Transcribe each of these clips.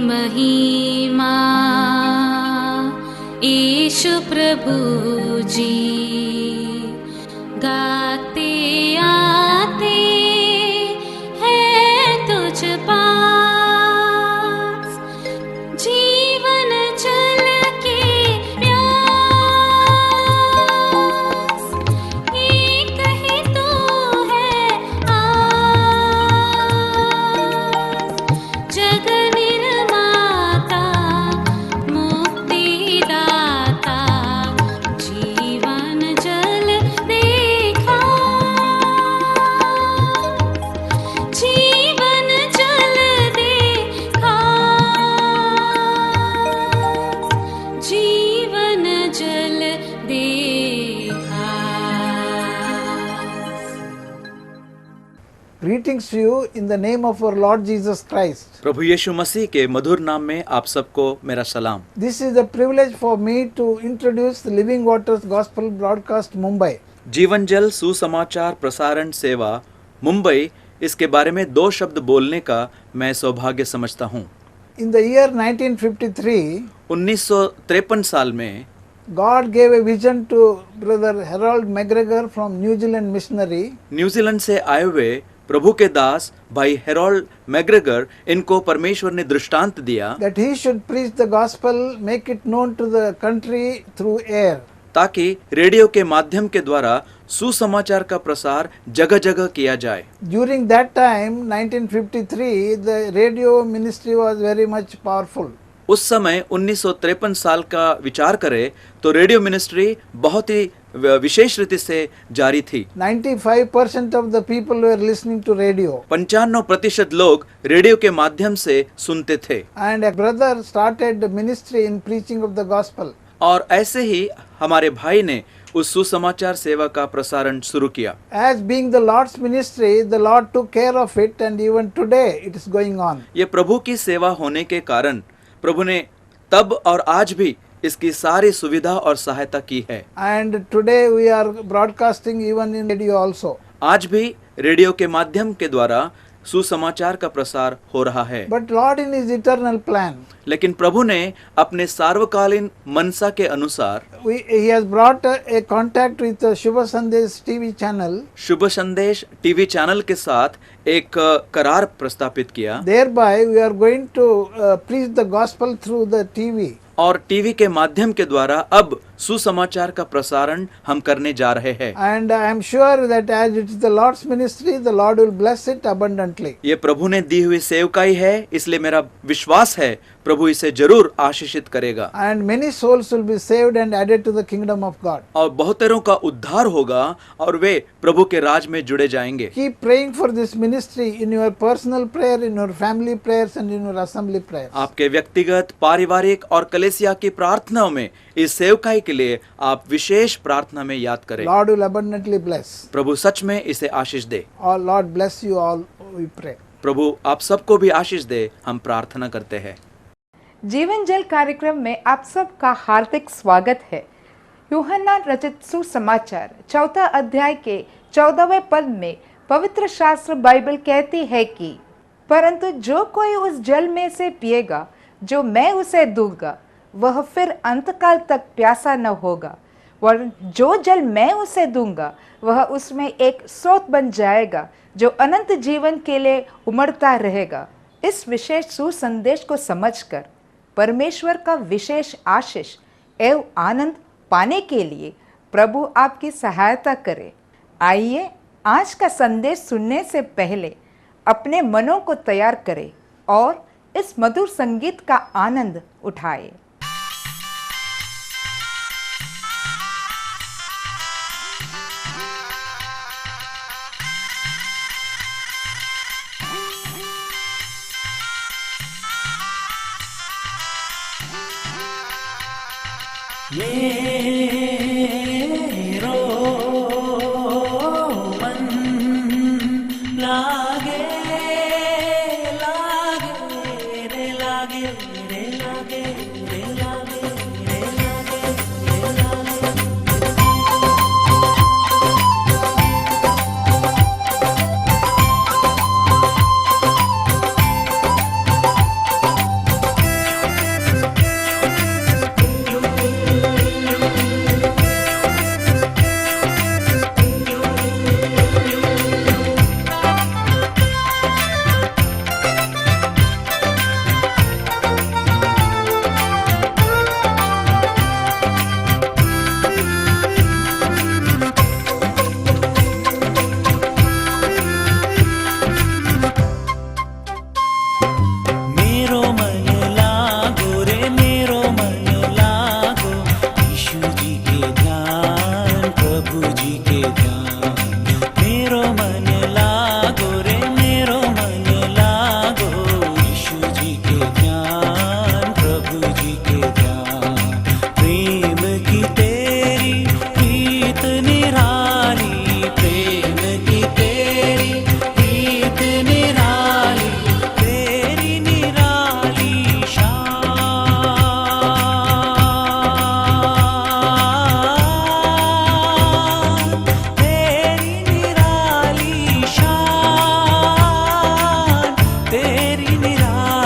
महिमा ईशु प्रभु जी गाते आते हैं तुझ पास जीवन जल के प्यास एक ही तो है आस जग निर्माता मुक्तिदाता जीवन जल देखा जीवन जल देखा जीवन जल देखा। Greetings to you in the name of our Lord Jesus Christ. प्रभु यीशु मसीह के मधुर नाम में आप सबको मेरा सलाम। This is a privilege for me to introduce the Living Waters Gospel Broadcast Mumbai. जीवन जल सुसमाचार प्रसारण सेवा मुंबई, इसके बारे में 2 शब्द बोलने का मैं सौभाग्य समझता हूँ। In the year 1953, 1953 साल में God gave a vision to Brother Harold McGregor from New Zealand Missionary New Zealand से आए हुए प्रभु के दास भाई हेरोल्ड मैग्रेगर, इनको परमेश्वर ने दृष्टांत दिया that he should preach the gospel, make it known to the country through air. ताकि रेडियो के माध्यम के द्वारा सुसमाचार का प्रसार जगह जगह किया जाए। During that time, 1953, the radio ministry was very much powerful. उस समय 1953 साल का विचार करें तो रेडियो मिनिस्ट्री बहुत ही विशेष रीति से जारी थी। 95% of the people were listening to radio. 95% लोग रेडियो के माध्यम से सुनते थे And a brother started the ministry in preaching of the gospel. और ऐसे ही हमारे भाई ने उस सुसमाचार सेवा का प्रसारण शुरू किया। As being the Lord's ministry, the Lord took care of it, and even today it is going on. ये प्रभु की सेवा होने के कारण प्रभु ने तब और आज भी इसकी सारी सुविधा और सहायता की है। And today we are broadcasting even in radio also. आज भी रेडियो के माध्यम के द्वारा सुसमाचार का प्रसार हो रहा है। But Lord in His eternal plan, लेकिन प्रभु ने अपने सार्वकालीन मनसा के अनुसार He has brought a contact with the Shubha Sandesh TV channel. शुभ संदेश टीवी चैनल के साथ एक करार प्रस्तापित किया Thereby we are going to preach the gospel through the TV. और टीवी के माध्यम के द्वारा अब सुसमाचार का प्रसारण हम करने जा रहे हैं। And I am sure that as it is the Lord's ministry, the Lord will bless it abundantly. ये प्रभु ने दी हुई सेवकाई है, इसलिए मेरा विश्वास है प्रभु इसे जरूर आशीषित करेगा And many souls will be saved and added to the kingdom of God. और बहुतेरों का उद्धार होगा और वे प्रभु के राज में जुड़े जाएंगे। Keep praying for this ministry in your personal prayer, in your family prayers, and in your assembly prayers. आपके व्यक्तिगत, पारिवारिक और कलेसिया की प्रार्थनाओं में इस सेवकाई के लिए आप विशेष प्रार्थना में याद करें। Lord will abundantly bless. प्रभु सच में इसे आशीष दे। All Lord bless you all, we pray. प्रभु आप सबको भी आशीष दे, हम प्रार्थना करते हैं। जीवन जल कार्यक्रम में आप सबका हार्दिक स्वागत है। यूहन्ना रचित सुसमाचार 4 अध्याय के 14वें पद में पवित्र शास्त्र बाइबल कहती है कि परंतु जो कोई उस जल में से पिएगा जो मैं उसे दूंगा, वह फिर अंतकाल तक प्यासा न होगा, वरन जो जल मैं उसे दूंगा वह उसमें एक स्रोत बन जाएगा जो अनंत जीवन के लिए उमड़ता रहेगा। इस विशेष सुसंदेश को समझकर परमेश्वर का विशेष आशीष एवं आनंद पाने के लिए प्रभु आपकी सहायता करे। आइए आज का संदेश सुनने से पहले अपने मनों को तैयार करें और इस मधुर संगीत का आनंद उठाएं। मेरो मन लागे लागे रे लागे रे लागे रे लागे रे लागे रे लागे।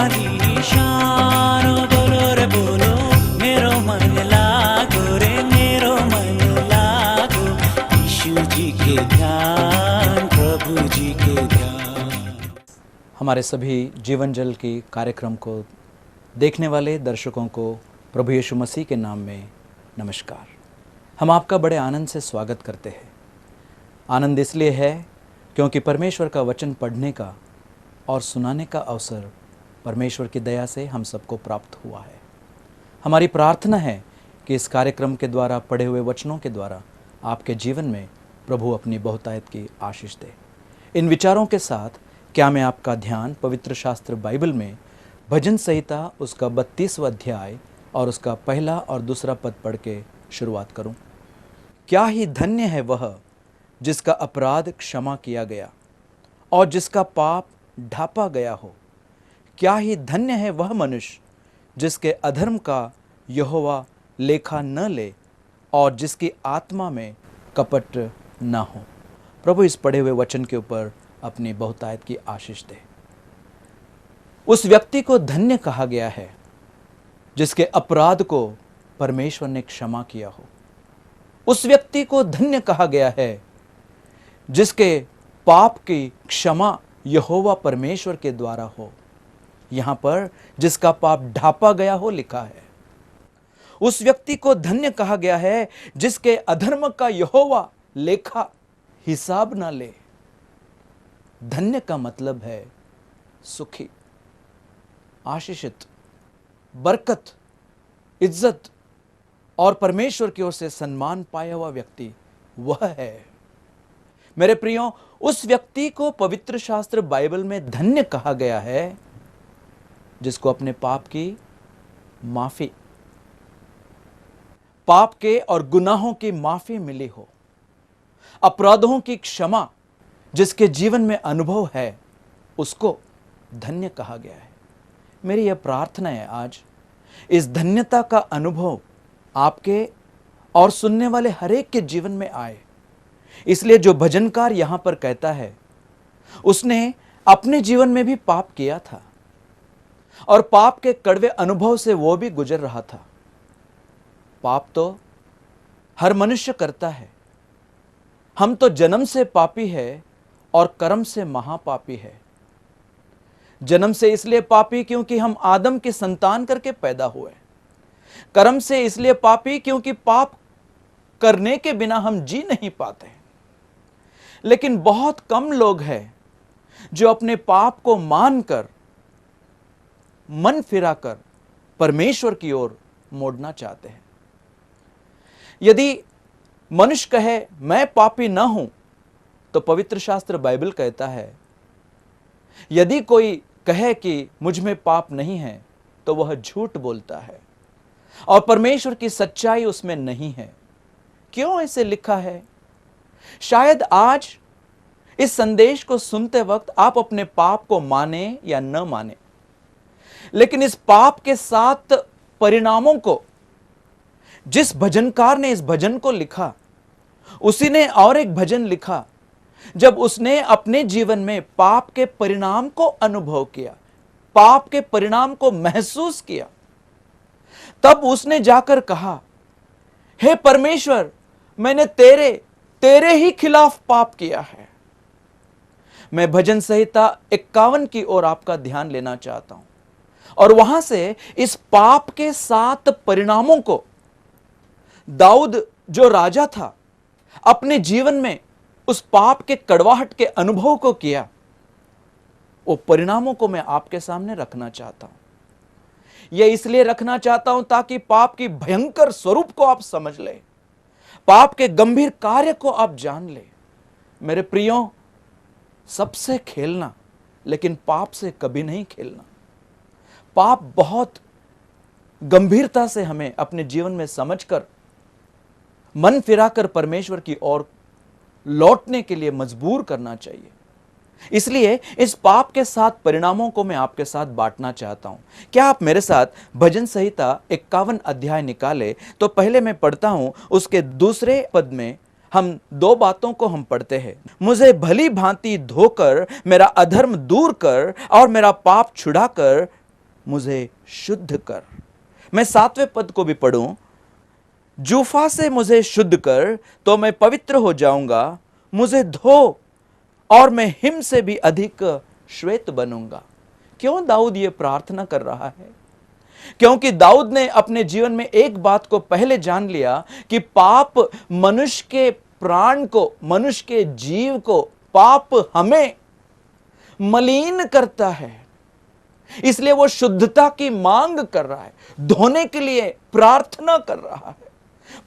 तुम्हारी शान बोलो रे बोलो मेरो मन लागो रे मेरो मन लागो यीशु जी के ध्यान प्रभु जी के ध्यान। हमारे सभी जीवन जल की कार्यक्रम को देखने वाले दर्शकों को प्रभु यीशु मसीह के नाम में नमस्कार। हम आपका बड़े आनंद से स्वागत करते हैं। आनंद इसलिए है क्योंकि परमेश्वर का वचन पढ़ने का और सुनाने का अवसर परमेश्वर की दया से हम सबको प्राप्त हुआ है। हमारी प्रार्थना है कि इस कार्यक्रम के द्वारा पढ़े हुए वचनों के द्वारा आपके जीवन में प्रभु अपनी बहुतायत की आशीष दे। इन विचारों के साथ क्या मैं आपका ध्यान पवित्र शास्त्र बाइबल में भजन संहिता उसका 32वां अध्याय और उसका पहला और दूसरा पद पढ़ के शुरुआत करूं। क्या ही धन्य है वह जिसका अपराध क्षमा किया गया और जिसका पाप ढापा गया हो। क्या ही धन्य है वह मनुष्य जिसके अधर्म का यहोवा लेखा न ले और जिसकी आत्मा में कपट न हो। प्रभु इस पढ़े हुए वचन के ऊपर अपनी बहुतायत की आशीष दे। उस व्यक्ति को धन्य कहा गया है जिसके अपराध को परमेश्वर ने क्षमा किया हो। उस व्यक्ति को धन्य कहा गया है जिसके पाप की क्षमा यहोवा परमेश्वर के द्वारा हो। यहां पर जिसका पाप ढापा गया हो लिखा है। उस व्यक्ति को धन्य कहा गया है जिसके अधर्म का यहोवा लेखा हिसाब ना ले। धन्य का मतलब है सुखी, आशीषित, बरकत, इज्जत और परमेश्वर की ओर से सम्मान पाया हुआ व्यक्ति वह है। मेरे प्रियो, उस व्यक्ति को पवित्र शास्त्र बाइबल में धन्य कहा गया है जिसको अपने पाप की माफी, पाप के और गुनाहों की माफी मिली हो, अपराधों की क्षमा जिसके जीवन में अनुभव है, उसको धन्य कहा गया है। मेरी यह प्रार्थना है आज इस धन्यता का अनुभव आपके और सुनने वाले हर एक के जीवन में आए। इसलिए जो भजनकार यहां पर कहता है उसने अपने जीवन में भी पाप किया था और पाप के कड़वे अनुभव से वो भी गुजर रहा था। पाप तो हर मनुष्य करता है। हम तो जन्म से पापी है और कर्म से महापापी है। जन्म से इसलिए पापी क्योंकि हम आदम की संतान करके पैदा हुए। कर्म से इसलिए पापी क्योंकि पाप करने के बिना हम जी नहीं पाते। लेकिन बहुत कम लोग हैं जो अपने पाप को मानकर, मन फिराकर परमेश्वर की ओर मोड़ना चाहते हैं। यदि मनुष्य कहे मैं पापी न हूं, तो पवित्र शास्त्र बाइबल कहता है यदि कोई कहे कि मुझ में पाप नहीं है तो वह झूठ बोलता है और परमेश्वर की सच्चाई उसमें नहीं है। क्यों ऐसे लिखा है? शायद आज इस संदेश को सुनते वक्त आप अपने पाप को माने या न माने, लेकिन इस पाप के 7 परिणामों को जिस भजनकार ने इस भजन को लिखा, उसी ने और एक भजन लिखा जब उसने अपने जीवन में पाप के परिणाम को अनुभव किया, पाप के परिणाम को महसूस किया। तब उसने जाकर कहा, हे परमेश्वर, मैंने तेरे ही खिलाफ पाप किया है। मैं भजन संहिता 51 की ओर आपका ध्यान लेना चाहता हूं और वहां से इस पाप के 7 परिणामों को दाऊद जो राजा था अपने जीवन में उस पाप के कड़वाहट के अनुभव को किया। वो परिणामों को मैं आपके सामने रखना चाहता हूं। यह इसलिए रखना चाहता हूं ताकि पाप की भयंकर स्वरूप को आप समझ ले, पाप के गंभीर कार्य को आप जान ले। मेरे प्रियो, सबसे खेलना लेकिन पाप से कभी नहीं खेलना। पाप बहुत गंभीरता से हमें अपने जीवन में समझकर, मन फिराकर परमेश्वर की ओर लौटने के लिए मजबूर करना चाहिए। इसलिए इस पाप के 7 परिणामों को मैं आपके साथ बांटना चाहता हूं। क्या आप मेरे साथ भजन संहिता 51 अध्याय निकाले? तो पहले मैं पढ़ता हूं, उसके दूसरे पद में हम 2 बातों को हम पढ़ते हैं। मुझे भली भांति धोकर मेरा अधर्म दूर कर और मेरा पाप छुड़ाकर मुझे शुद्ध कर। मैं 7वें पद को भी पढ़ूं, जूफा से मुझे शुद्ध कर तो मैं पवित्र हो जाऊंगा, मुझे धो और मैं हिम से भी अधिक श्वेत बनूंगा। क्यों दाऊद ये प्रार्थना कर रहा है? क्योंकि दाऊद ने अपने जीवन में एक बात को पहले जान लिया कि पाप मनुष्य के प्राण को, मनुष्य के जीव को, पाप हमें मलिन करता है। इसलिए वो शुद्धता की मांग कर रहा है, धोने के लिए प्रार्थना कर रहा है।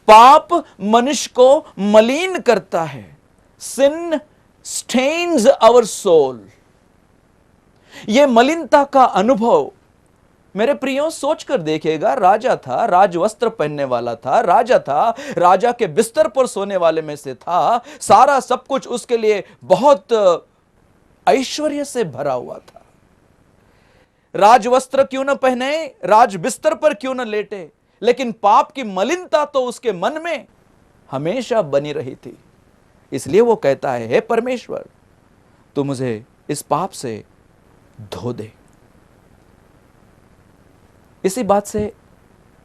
पाप मनुष्य को मलिन करता है। सिन स्टेन्स आवर सोल। यह मलिनता का अनुभव मेरे प्रियो सोच कर देखिएगा। राजा था, राजवस्त्र पहनने वाला था, राजा था, राजा के बिस्तर पर सोने वाले में से था, सारा सब कुछ उसके लिए बहुत ऐश्वर्य से भरा हुआ था। राजवस्त्र क्यों न पहने, राज बिस्तर पर क्यों न लेटे, लेकिन पाप की मलिनता तो उसके मन में हमेशा बनी रही थी। इसलिए वो कहता है, हे परमेश्वर, तू मुझे इस पाप से धो दे। इसी बात से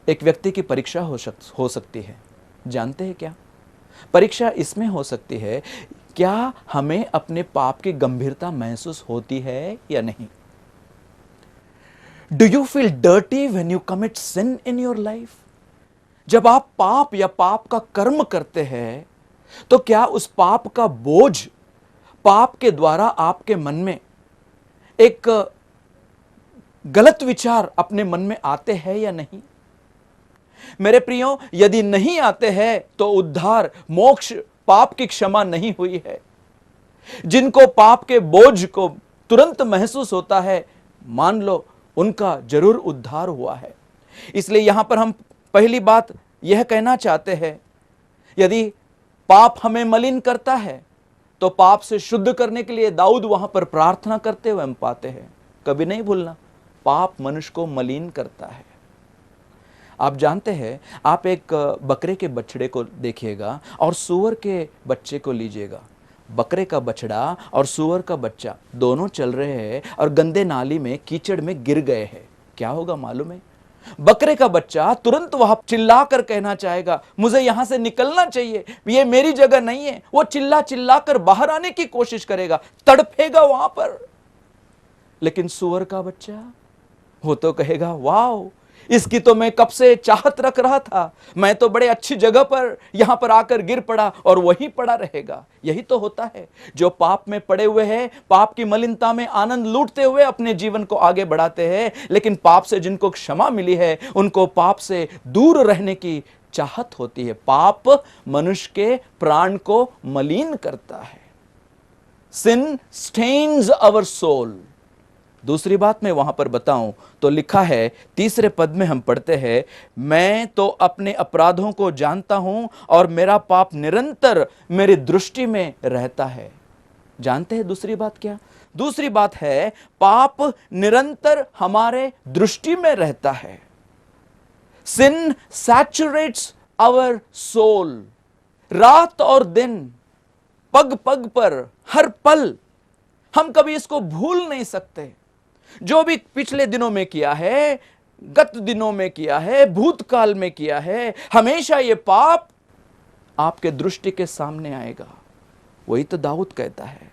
एक व्यक्ति की परीक्षा हो सकती है। जानते हैं क्या? परीक्षा इसमें हो सकती है, क्या हमें अपने पाप की गंभीरता महसूस होती है या नहीं? Do you feel dirty when you commit sin in your life? जब आप पाप या पाप का कर्म करते हैं तो क्या उस पाप का बोझ, पाप के द्वारा आपके मन में एक गलत विचार अपने मन में आते हैं या नहीं? मेरे प्रियो, यदि नहीं आते हैं तो उद्धार, मोक्ष, पाप की क्षमा नहीं हुई है। जिनको पाप के बोझ को तुरंत महसूस होता है, मान लो उनका जरूर उद्धार हुआ है। इसलिए यहां पर हम पहली बात यह कहना चाहते हैं, यदि पाप हमें मलिन करता है तो पाप से शुद्ध करने के लिए दाऊद वहां पर प्रार्थना करते हुए हम पाते हैं। कभी नहीं भूलना, पाप मनुष्य को मलिन करता है। आप जानते हैं, आप एक बकरे के बछड़े को देखिएगा और सूअर के बच्चे को लीजिएगा। बकरे का बछड़ा और सूअर का बच्चा दोनों चल रहे हैं और गंदे नाली में, कीचड़ में गिर गए हैं। क्या होगा मालूम है? बकरे का बच्चा तुरंत वहां चिल्लाकर कहना चाहेगा, मुझे यहां से निकलना चाहिए, ये मेरी जगह नहीं है। वो चिल्ला चिल्ला कर बाहर आने की कोशिश करेगा, तड़पेगा वहां पर। लेकिन सूअर का बच्चा, वो तो कहेगा, वाह, इसकी तो मैं कब से चाहत रख रहा था, मैं तो बड़े अच्छी जगह पर यहां पर आकर गिर पड़ा और वहीं पड़ा रहेगा। यही तो होता है, जो पाप में पड़े हुए हैं, पाप की मलिनता में आनंद लूटते हुए अपने जीवन को आगे बढ़ाते हैं, लेकिन पाप से जिनको क्षमा मिली है, उनको पाप से दूर रहने की चाहत होती है। पाप मनुष्य के प्राण को मलिन करता है। सिन स्टेन्स आवर सोल। दूसरी बात मैं वहां पर बताऊं तो लिखा है, तीसरे पद में हम पढ़ते हैं, मैं तो अपने अपराधों को जानता हूं और मेरा पाप निरंतर मेरी दृष्टि में रहता है। जानते हैं दूसरी बात क्या? दूसरी बात है, पाप निरंतर हमारे दृष्टि में रहता है। सिन सैचुरेट्स आवर सोल। रात और दिन, पग पग पर, हर पल, हम कभी इसको भूल नहीं सकते। जो भी पिछले दिनों में किया है, गत दिनों में किया है, भूतकाल में किया है, हमेशा ये पाप आपके दृष्टि के सामने आएगा। वही तो दाऊद कहता है,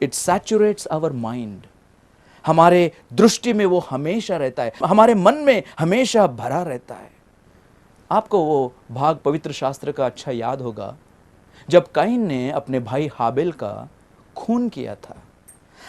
इट सैचुरेट्स आवर माइंड। हमारे दृष्टि में वो हमेशा रहता है, हमारे मन में हमेशा भरा रहता है। आपको वो भाग पवित्र शास्त्र का अच्छा याद होगा, जब काइन ने अपने भाई हाबिल का खून किया था।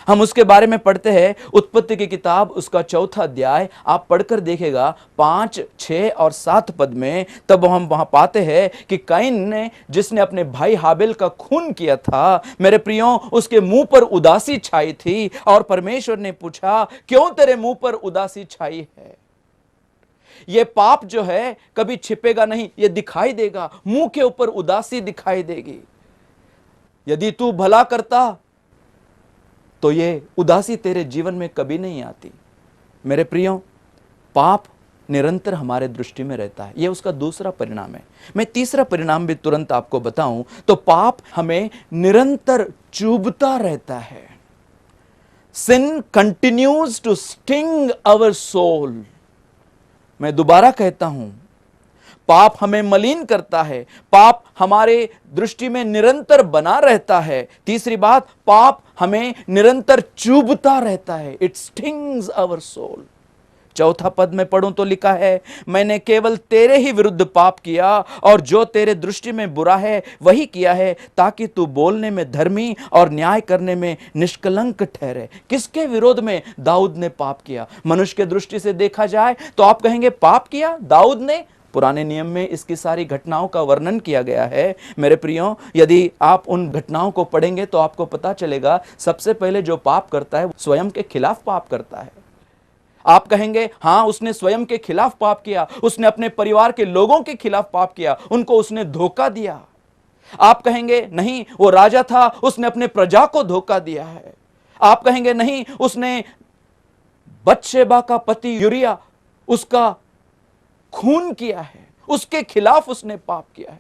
हम उसके बारे में पढ़ते हैं, उत्पत्ति की किताब उसका 4था अध्याय आप पढ़कर देखेगा, 5, 6 और 7 पद में। तब हम वहां पाते हैं कि काइन ने, जिसने अपने भाई हाबिल का खून किया था, मेरे प्रियो, उसके मुंह पर उदासी छाई थी और परमेश्वर ने पूछा, क्यों तेरे मुंह पर उदासी छाई है? यह पाप जो है कभी छिपेगा नहीं, यह दिखाई देगा, मुंह के ऊपर उदासी दिखाई देगी। यदि तू भला करता तो ये उदासी तेरे जीवन में कभी नहीं आती। मेरे प्रियो, पाप निरंतर हमारे दृष्टि में रहता है, यह उसका दूसरा परिणाम है। मैं तीसरा परिणाम भी तुरंत आपको बताऊं तो पाप हमें निरंतर चुभता रहता है। sin continues to sting our soul. मैं दोबारा कहता हूं, पाप हमें मलिन करता है, पाप हमारे दृष्टि में निरंतर बना रहता है। तीसरी बात, पाप हमें निरंतर चुभता रहता है। It stings our soul. चौथा पद में पढ़ूं तो लिखा है, मैंने केवल तेरे ही विरुद्ध पाप किया और जो तेरे दृष्टि में बुरा है वही किया है, ताकि तू बोलने में धर्मी और न्याय करने में निष्कलंक ठहरे। किसके विरोध में दाऊद ने पाप किया? मनुष्य के दृष्टि से देखा जाए तो आप कहेंगे पाप किया दाऊद ने। पुराने नियम में इसकी सारी घटनाओं का वर्णन किया गया है। मेरे प्रियो, यदि आप उन घटनाओं को पढ़ेंगे तो आपको पता चलेगा, सबसे पहले जो पाप करता है स्वयं के खिलाफ पाप करता है। आप कहेंगे हां, उसने स्वयं के खिलाफ पाप किया, उसने अपने परिवार के लोगों के खिलाफ पाप किया, उनको उसने धोखा दिया। आप कहेंगे नहीं, वो राजा था, उसने अपने प्रजा को धोखा दिया है। आप कहेंगे नहीं, उसने बत्शेबा का पति यूरिया, उसका खून किया है, उसके खिलाफ उसने पाप किया है।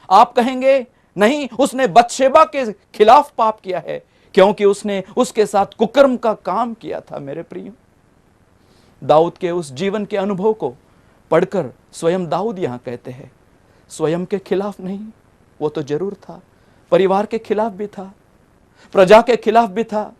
आप कहेंगे नहीं, उसने बत्शेबा के खिलाफ पाप किया है क्योंकि उसने उसके साथ कुकर्म का काम किया था। मेरे प्रिय, दाऊद के उस जीवन के अनुभव को पढ़कर स्वयं दाऊद यहां कहते हैं, स्वयं के खिलाफ नहीं, वो तो जरूर था, परिवार के खिलाफ भी था, प्रजा के खिलाफ भी था।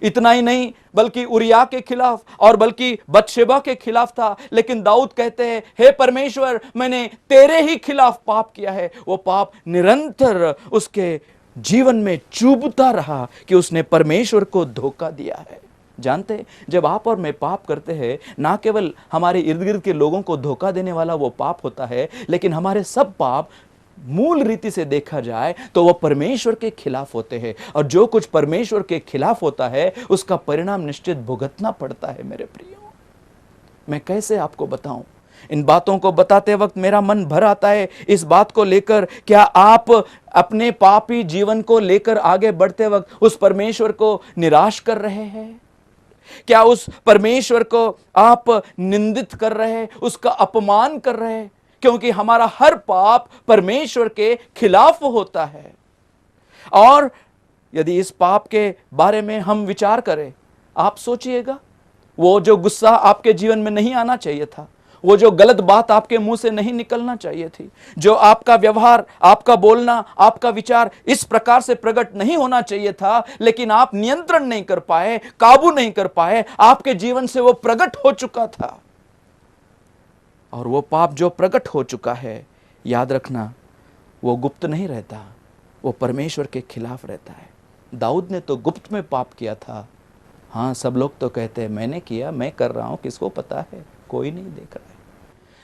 इतना ही नहीं, बल्कि उरिया के खिलाफ और बल्कि बत्शेबा के खिलाफ था। लेकिन दाऊद कहते हैं, हे परमेश्वर, मैंने तेरे ही खिलाफ पाप किया है। वो पाप निरंतर उसके जीवन में चुभता रहा कि उसने परमेश्वर को धोखा दिया है। जानते, जब आप और मैं पाप करते हैं, ना केवल हमारे इर्द गिर्द के लोगों को धोखा देने वाला वो पाप होता है, लेकिन हमारे सब पाप मूल रीति से देखा जाए तो वह परमेश्वर के खिलाफ होते हैं। और जो कुछ परमेश्वर के खिलाफ होता है उसका परिणाम निश्चित भुगतना पड़ता है। मेरे प्रियो, मैं कैसे आपको बताऊं? इन बातों को बताते वक्त मेरा मन भर आता है इस बात को लेकर, क्या आप अपने पापी जीवन को लेकर आगे बढ़ते वक्त उस परमेश्वर को निराश कर रहे हैं? क्या उस परमेश्वर को आप निंदित कर रहे हैं, उसका अपमान कर रहे हैं? क्योंकि हमारा हर पाप परमेश्वर के खिलाफ होता है। और यदि इस पाप के बारे में हम विचार करें, आप सोचिएगा, वो जो गुस्सा आपके जीवन में नहीं आना चाहिए था, वो जो गलत बात आपके मुंह से नहीं निकलना चाहिए थी, जो आपका व्यवहार, आपका बोलना, आपका विचार इस प्रकार से प्रकट नहीं होना चाहिए था, लेकिन आप नियंत्रण नहीं कर पाए, काबू नहीं कर पाए, आपके जीवन से वो प्रकट हो चुका था। और वो पाप जो प्रकट हो चुका है, याद रखना, वो गुप्त नहीं रहता, वो परमेश्वर के खिलाफ रहता है। दाऊद ने तो गुप्त में पाप किया था। हाँ, सब लोग तो कहते हैं मैंने किया, मैं कर रहा हूं, किसको पता है? कोई नहीं देख रहा है।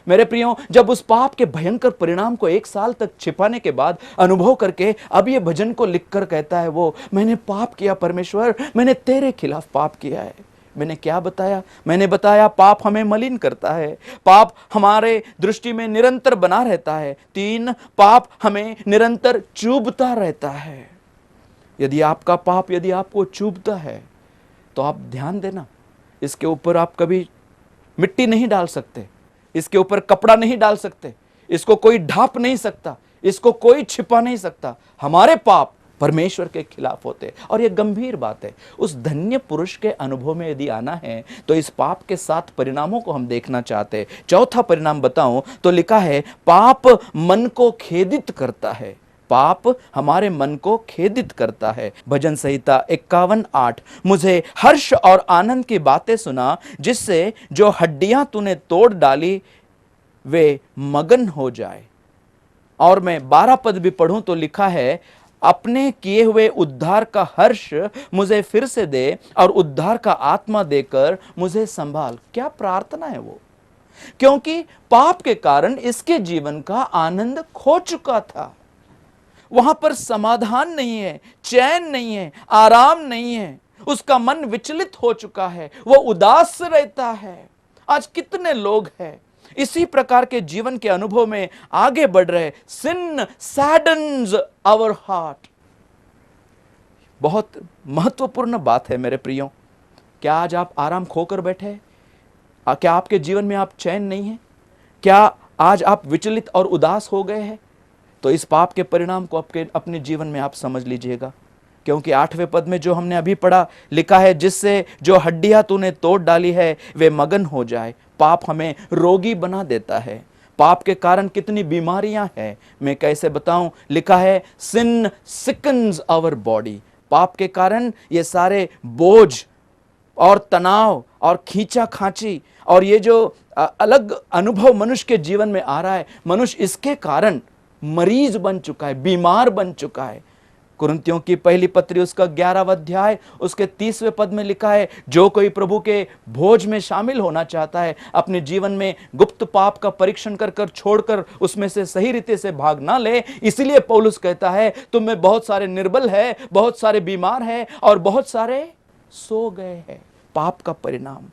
मेरे प्रियो, जब उस पाप के भयंकर परिणाम को 1 साल तक छिपाने के बाद अनुभव करके अब ये भजन को लिखकर कहता है वो, मैंने पाप किया परमेश्वर, मैंने तेरे खिलाफ पाप किया है। मैंने क्या बताया? मैंने बताया पाप हमें मलिन करता है, पाप हमारे दृष्टि में निरंतर बना रहता है। 3, पाप हमें निरंतर चुभता रहता है। यदि आपका पाप यदि आपको चुभता है तो आप ध्यान देना, इसके ऊपर आप कभी मिट्टी नहीं डाल सकते, इसके ऊपर कपड़ा नहीं डाल सकते, इसको कोई ढांप नहीं सकता, इसको कोई छिपा नहीं सकता। हमारे पाप परमेश्वर के खिलाफ होते। और यह गंभीर बात है। उस धन्य पुरुष के अनुभव में यदि आना है तो इस पाप के 7 परिणामों को हम देखना चाहते हैं। चौथा परिणाम बताऊं तो लिखा है, पाप मन को खेदित करता है। पाप हमारे मन को खेदित करता है। भजन संहिता 51:8, मुझे हर्ष और आनंद की बातें सुना, जिससे जो हड्डियां तूने तोड़ डाली वे मगन हो जाए। और मैं 12 पद भी पढ़ूं तो लिखा है, अपने किए हुए उद्धार का हर्ष मुझे फिर से दे और उद्धार का आत्मा देकर मुझे संभाल। क्या प्रार्थना है वो! क्योंकि पाप के कारण इसके जीवन का आनंद खो चुका था। वहां पर समाधान नहीं है, चैन नहीं है, आराम नहीं है, उसका मन विचलित हो चुका है, वो उदास रहता है। आज कितने लोग हैं इसी प्रकार के जीवन के अनुभव में आगे बढ़ रहे। सिन सैडन्स आवर हार्ट। बहुत महत्वपूर्ण बात है मेरे प्रियो। क्या आज आप आराम खोकर बैठे हैं? क्या आपके जीवन में आप चैन नहीं है? क्या आज आप विचलित और उदास हो गए हैं? तो इस पाप के परिणाम को अपने जीवन में आप समझ लीजिएगा। क्योंकि 8वें पद में जो हमने अभी पढ़ा लिखा है, जिससे जो हड्डियां तूने तोड़ डाली है वे मगन हो जाए। पाप हमें रोगी बना देता है। पाप के कारण कितनी बीमारियां हैं मैं कैसे बताऊं। लिखा है सिन सिकन्स आवर बॉडी। पाप के कारण ये सारे बोझ और तनाव और खींचा खांची और ये जो अलग अनुभव मनुष्य के जीवन में आ रहा है, मनुष्य इसके कारण मरीज बन चुका है, बीमार बन चुका है। कुरिन्थियों की पहली पत्री उसका 11वां अध्याय उसके 30वें पद में लिखा है, जो कोई प्रभु के भोज में शामिल होना चाहता है अपने जीवन में गुप्त पाप का परीक्षण कर कर छोड़कर उसमें से सही रीति से भाग ना ले। इसीलिए पौलुस कहता है तुम में बहुत सारे निर्बल है, बहुत सारे बीमार है और बहुत सारे सो गए हैं। पाप का परिणाम।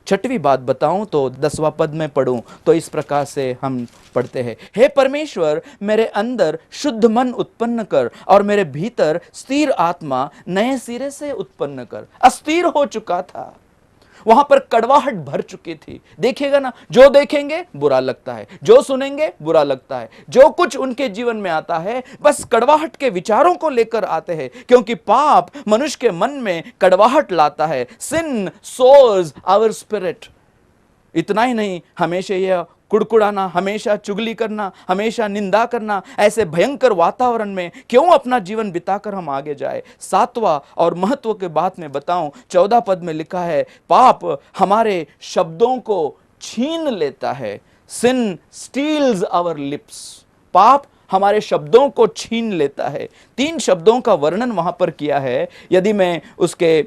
6वीं बात बताऊं तो 10वां पद में पढ़ूं तो इस प्रकार से हम पढ़ते हैं, हे परमेश्वर मेरे अंदर शुद्ध मन उत्पन्न कर और मेरे भीतर स्थिर आत्मा नए सिरे से उत्पन्न कर। अस्थिर हो चुका था, वहां पर कड़वाहट भर चुकी थी। देखिएगा ना, जो देखेंगे बुरा लगता है, जो सुनेंगे बुरा लगता है, जो कुछ उनके जीवन में आता है बस कड़वाहट के विचारों को लेकर आते हैं, क्योंकि पाप मनुष्य के मन में कड़वाहट लाता है। सिन सोर्स आवर स्पिरिट। इतना ही नहीं, हमेशा यह कुड़कुड़ाना, हमेशा चुगली करना, हमेशा निंदा करना, ऐसे भयंकर वातावरण में क्यों अपना जीवन बिताकर हम आगे जाए। 7वां और महत्व के बात में बताऊं, 14 पद में लिखा है, पाप हमारे शब्दों को छीन लेता है। सिन स्टील्स आवर लिप्स। पाप हमारे शब्दों को छीन लेता है। 3 शब्दों का वर्णन वहां पर किया है। यदि मैं उसके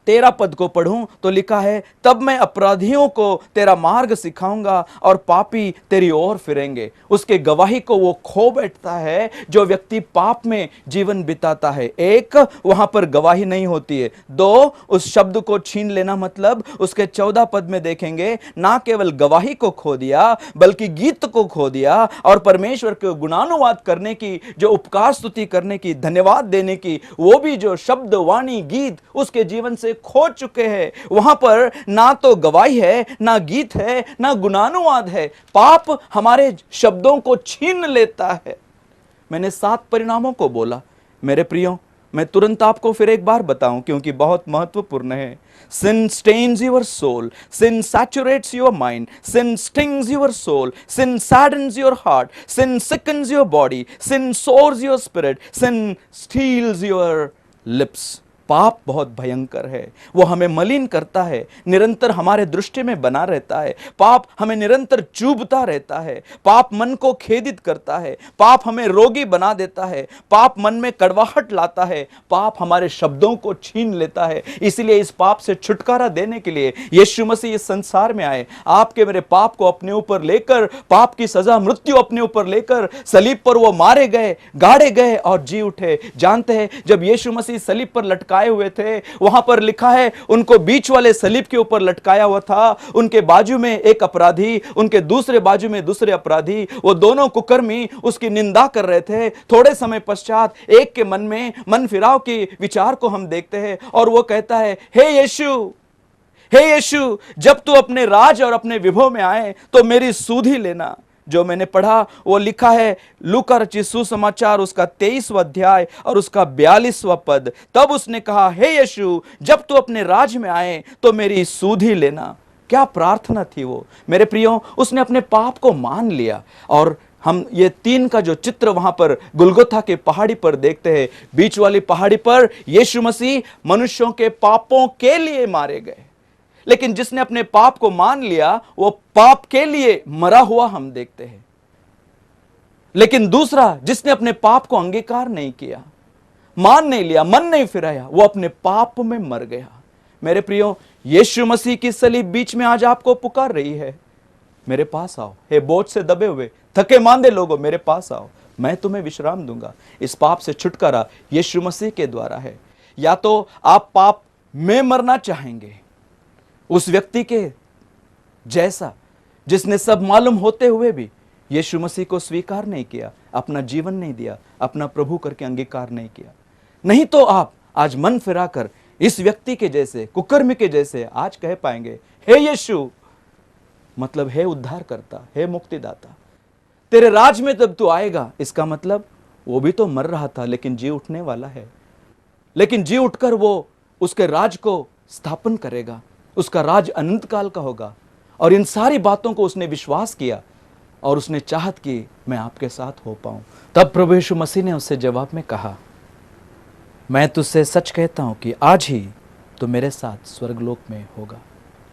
13 पद को पढ़ूं तो लिखा है, तब मैं अपराधियों को तेरा मार्ग सिखाऊंगा और पापी तेरी ओर फिरेंगे। उसके गवाही को वो खो बैठता है जो व्यक्ति पाप में जीवन बिताता है। एक, वहां पर गवाही नहीं होती है। 2, उस शब्द को छीन लेना मतलब उसके 14 पद में देखेंगे, ना केवल गवाही को खो दिया बल्कि गीत को खो दिया और परमेश्वर के गुणानुवाद करने की, जो उपकार स्तुति करने की, धन्यवाद देने की, वो भी जो शब्द वाणी गीत उसके जीवन से खो चुके हैं। वहां पर ना तो गवाही है, ना गीत है, ना गुणानुवाद है। पाप हमारे शब्दों को छीन लेता है। मैंने 7 परिणामों को बोला। मेरे प्रियो, मैं तुरंत आपको फिर एक बार बताऊं क्योंकि बहुत महत्वपूर्ण है। Sin stains your soul, sin saturates your mind, sin stings your soul, sin saddens your heart, sin sickens your body, sin sores your spirit, sin steals your lips. पाप बहुत भयंकर है। वो हमें मलिन करता है, निरंतर हमारे दृष्टि में बना रहता है। पाप हमें निरंतर चुभता रहता है। पाप मन को खेदित करता है। पाप हमें रोगी बना देता है। पाप मन में कड़वाहट लाता है। पाप हमारे शब्दों को छीन लेता है। इसलिए इस पाप से छुटकारा देने के लिए यीशु मसीह इस संसार में आए। आपके मेरे पाप को अपने ऊपर लेकर, पाप की सजा मृत्यु अपने ऊपर लेकर सलीब पर वो मारे गए, गाड़े गए और जी उठे। जानते हैं, जब यीशु मसीह सलीब पर लटकाए हुए थे, वहां पर लिखा है उनको बीच वाले सलीब के ऊपर लटकाया हुआ था। उनके बाजू में एक अपराधी, उनके दूसरे बाजू में दूसरे अपराधी, वो दोनों कुकर्मी उसकी निंदा कर रहे थे। थोड़े समय पश्चात एक के मन में मन फिराव के विचार को हम देखते हैं और वो कहता है, हे यीशु, जब तू अपने राज और अपने विभव में आए तो मेरी सुधि लेना। जो मैंने पढ़ा वो लिखा है लूका रचित सुसमाचार उसका 23वां अध्याय और उसका 42वां पद। तब उसने कहा, हे यीशु, जब तू अपने राज में आए तो मेरी सुधि लेना। क्या प्रार्थना थी वो मेरे प्रियो। उसने अपने पाप को मान लिया और हम ये 3 का जो चित्र वहां पर गुलगोथा के पहाड़ी पर देखते हैं। बीच वाली पहाड़ी पर यीशु मसीह मनुष्यों के पापों के लिए मारे गए, लेकिन जिसने अपने पाप को मान लिया वो पाप के लिए मरा हुआ हम देखते हैं। लेकिन दूसरा, जिसने अपने पाप को अंगीकार नहीं किया, मान नहीं लिया, मन नहीं फिराया, वो अपने पाप में मर गया। मेरे प्रियो, यीशु मसीह की सलीब बीच में आज आपको पुकार रही है, मेरे पास आओ। हे बोझ से दबे हुए थके मांदे लोगों, मेरे पास आओ, मैं तुम्हें विश्राम दूंगा। इस पाप से छुटकारा यीशु मसीह के द्वारा है। या तो आप पाप में मरना चाहेंगे, उस व्यक्ति के जैसा जिसने सब मालूम होते हुए भी यीशु मसीह को स्वीकार नहीं किया, अपना जीवन नहीं दिया, अपना प्रभु करके अंगीकार नहीं किया। नहीं तो आप आज मन फिराकर इस व्यक्ति के जैसे, कुकर्मी के जैसे आज कह पाएंगे, हे यीशु, मतलब हे उद्धारकर्ता, हे मुक्तिदाता, तेरे राज में जब तू आएगा, इसका मतलब वो भी तो मर रहा था लेकिन जी उठने वाला है। लेकिन जी उठकर वो उसके राज को स्थापन करेगा, उसका राज अनंत काल का होगा। और इन सारी बातों को उसने विश्वास किया और उसने चाहत की मैं आपके साथ हो पाऊं। तब प्रभु यीशु मसीह ने उससे जवाब में कहा, मैं तुझसे सच कहता हूं कि आज ही तो मेरे साथ स्वर्गलोक में होगा।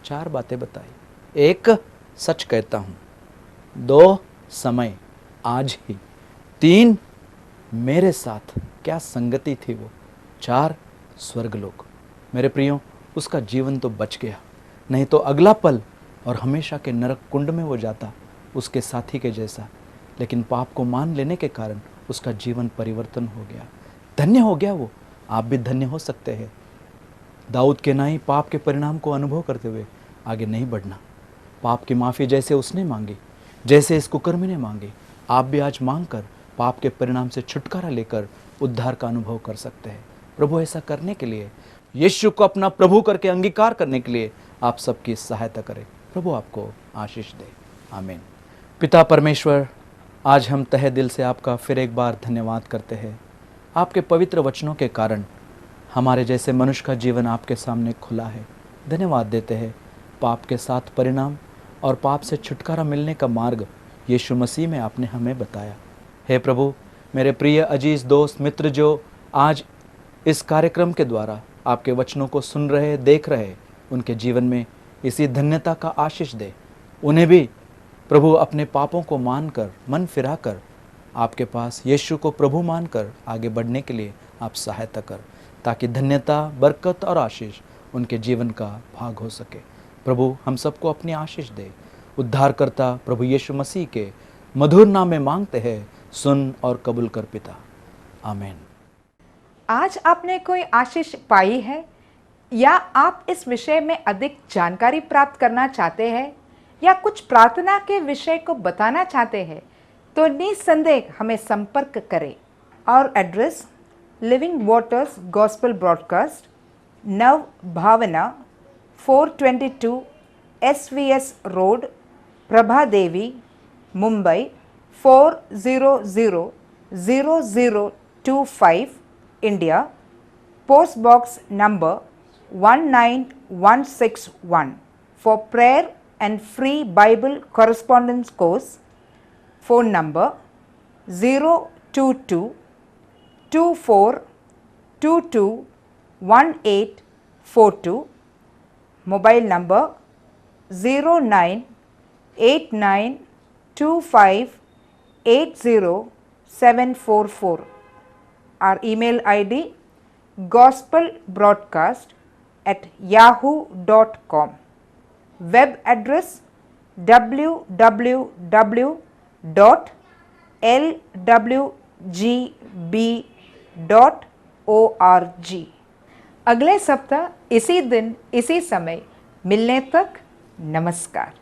4 बातें बताई। 1, सच कहता हूं। 2, समय, आज ही। 3, मेरे साथ, क्या संगति थी वो। 4, स्वर्गलोक। मेरे प्रियो, उसका जीवन तो बच गया, नहीं तो अगला पल और हमेशा के नरक कुंड में वो जाता, उसके साथी के जैसा। लेकिन पाप को मान लेने के कारण उसका जीवन परिवर्तन हो गया, धन्य हो गया वो। आप भी धन्य हो सकते हैं। दाऊद के नाई पाप के परिणाम को अनुभव करते हुए आगे नहीं बढ़ना। पाप की माफ़ी जैसे उसने मांगी, जैसे इस कुकर्मी ने मांगी, आप भी आज मांग कर पाप के परिणाम से छुटकारा लेकर उद्धार का अनुभव कर सकते हैं। प्रभु ऐसा करने के लिए, यीशु को अपना प्रभु करके अंगीकार करने के लिए आप सबकी सहायता करें। प्रभु आपको आशीष दे। आमीन। पिता परमेश्वर, आज हम तहे दिल से आपका फिर एक बार धन्यवाद करते हैं। आपके पवित्र वचनों के कारण हमारे जैसे मनुष्य का जीवन आपके सामने खुला है। धन्यवाद देते हैं। पाप के साथ परिणाम और पाप से छुटकारा मिलने का मार्ग यीशु मसीह में आपने हमें बताया। हे प्रभु, मेरे प्रिय अजीज दोस्त मित्र जो आज इस कार्यक्रम के द्वारा आपके वचनों को सुन रहे, देख रहे, उनके जीवन में इसी धन्यता का आशीष दे। उन्हें भी प्रभु अपने पापों को मानकर, मन फिराकर आपके पास यीशु को प्रभु मानकर आगे बढ़ने के लिए आप सहायता कर, ताकि धन्यता, बरकत और आशीष उनके जीवन का भाग हो सके। प्रभु, हम सबको अपनी आशीष दे। उद्धारकर्ता प्रभु यीशु मसीह के मधुर नाम में मांगते हैं, सुन और कबूल कर पिता। आमीन। आज आपने कोई आशीष पाई है या आप इस विषय में अधिक जानकारी प्राप्त करना चाहते हैं या कुछ प्रार्थना के विषय को बताना चाहते हैं तो निसंदेह हमें संपर्क करें। और address living waters gospel broadcast, नव भावना 422 SVS road, Prabha Devi, Mumbai 400025 India. Post box number 19161 for prayer and free Bible correspondence course. Phone number 022 2422 1842. Mobile number 098925807444. Our email ID gospelbroadcast@yahoo.com. Web address www.lwgb.org. अगले सप्ताह इसी दिन इसी समय मिलने तक नमस्कार।